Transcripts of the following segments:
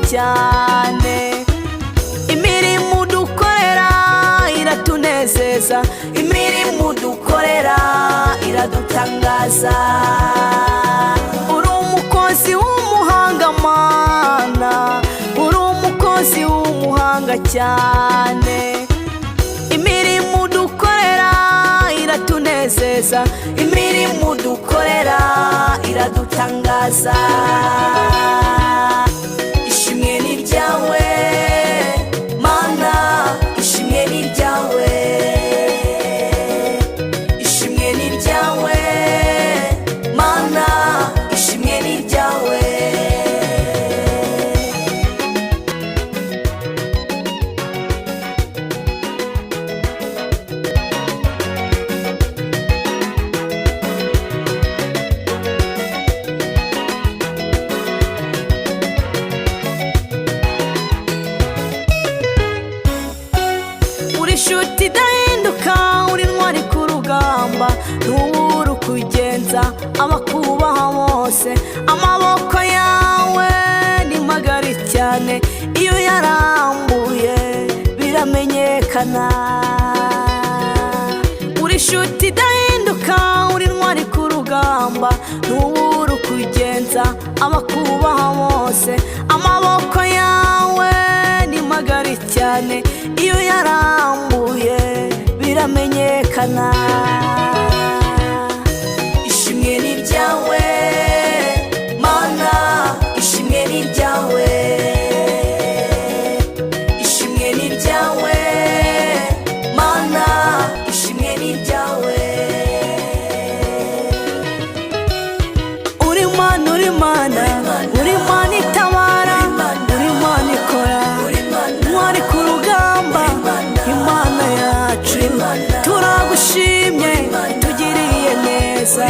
cyane. Imirimo dukorera iratunezeza, imirimo dukorera iradutangaza. Uri umukozi w'umuhanga Mana, uri umukozi w'umuhanga cyane. Imirimo dukorera iratunezeza, imirimo dukorera iradutangaza. Ishimwe ni ryawe Mana, ishimwe ni ryawe, ishimwe ni ryawe Mana, ishimwe ni ryawe. Inshuti idahinduka, uri intwari ku rugamba, ntubura ukugenza abakubaha bose. Amaboko yawe ni magari cyane, iyo yarambuye biramenyekana. Uri inshuti idahinduka, uri intwari ku rugamba, ntubura ukugenza abakubaha bose. Amaboko yawe ni magari cyane, iyo yarambuye biramenyekana. Ishimwe ni ryawe Mana, ishimwe ni ryawe, ishimwe ni ryawe Mana, ishimwe ni ryawe. Uri Mana, uri Mana, uri Mana itabara, uri Mana ikora, ntwari ku rugamba, Imana yacu turagushimye, tugiriye neza.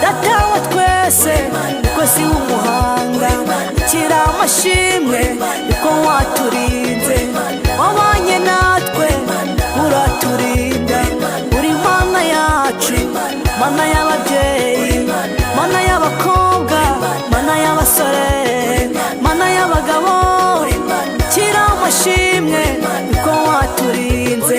Data wa twese, mukozi w'umuhanga, kira amashimwe uko waturinze, wabanye natwe uraturinda. Uri Mana yacu, Mana y'ababyeyi, Mana y'abakobwa, Mana y'abasore, Mana y'abagabo, kira amashimwe uko waturinze.